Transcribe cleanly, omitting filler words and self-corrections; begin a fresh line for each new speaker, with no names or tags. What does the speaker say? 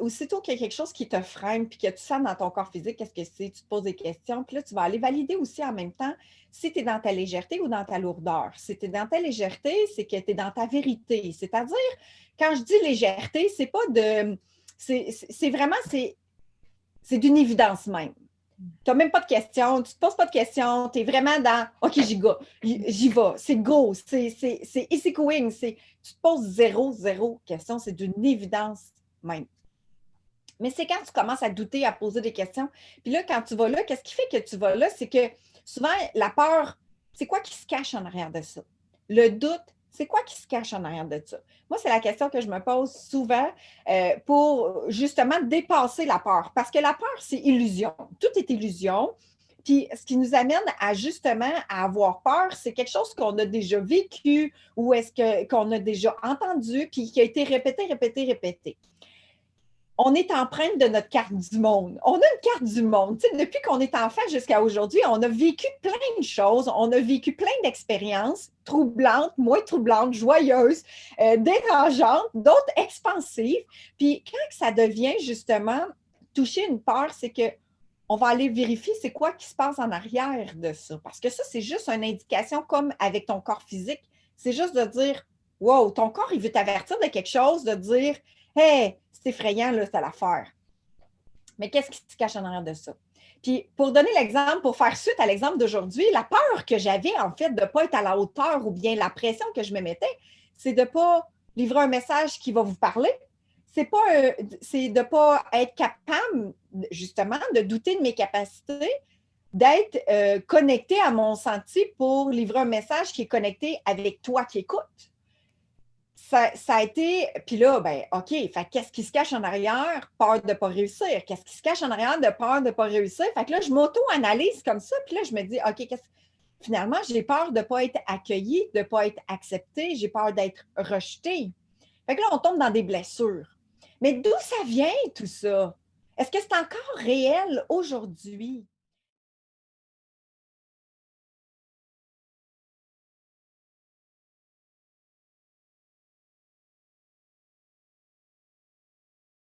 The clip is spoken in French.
aussitôt qu'il y a quelque chose qui te freine puis que tu sens dans ton corps physique, qu'est-ce que c'est? Tu te poses des questions, puis là, tu vas aller valider aussi en même temps si tu es dans ta légèreté ou dans ta lourdeur. Si tu es dans ta légèreté, c'est que tu es dans ta vérité. C'est-à-dire, quand je dis légèreté, c'est pas de. C'est vraiment, c'est d'une évidence même. Tu n'as même pas de questions, tu ne te poses pas de questions, tu es vraiment dans OK, j'y vais, c'est go, c'est easy going, tu te poses zéro question, c'est d'une évidence même. Mais c'est quand tu commences à douter, à poser des questions. Puis là, quand tu vas là, qu'est-ce qui fait que tu vas là? C'est que souvent, la peur, c'est quoi qui se cache en arrière de ça? Le doute, c'est quoi qui se cache en arrière de ça? Moi, c'est la question que je me pose souvent pour justement dépasser la peur. Parce que la peur, c'est illusion. Tout est illusion. Puis ce qui nous amène à justement à avoir peur, c'est quelque chose qu'on a déjà vécu ou qu'on a déjà entendu, puis qui a été répété. On est empreinte de notre carte du monde. On a une carte du monde. Tu sais, depuis qu'on est enfant jusqu'à aujourd'hui, on a vécu plein de choses, on a vécu plein d'expériences troublantes, moins troublantes, joyeuses, dérangeantes, d'autres expansives. Puis quand ça devient justement toucher une peur, c'est que on va aller vérifier c'est quoi qui se passe en arrière de ça. Parce que ça, c'est juste une indication comme avec ton corps physique. C'est juste de dire, wow, ton corps, il veut t'avertir de quelque chose, de dire, hey, c'est effrayant, là, c'est l'affaire. Mais qu'est-ce qui se cache en arrière de ça? Puis, pour donner l'exemple, pour faire suite à l'exemple d'aujourd'hui, la peur que j'avais, en fait, de ne pas être à la hauteur ou bien la pression que je me mettais, c'est de ne pas livrer un message qui va vous parler. C'est de ne pas être capable, justement, de douter de mes capacités, d'être connecté à mon senti pour livrer un message qui est connecté avec toi qui écoutes. Ça a été. Puis là, ben, OK, fait qu'est-ce qui se cache en arrière? Peur de ne pas réussir. Qu'est-ce qui se cache en arrière de peur de ne pas réussir? Fait que là, je m'auto-analyse comme ça. Puis là, je me dis, OK, finalement, j'ai peur de ne pas être accueillie, de ne pas être acceptée. J'ai peur d'être rejetée. Fait que là, on tombe dans des blessures. Mais d'où ça vient tout ça? Est-ce que c'est encore réel aujourd'hui?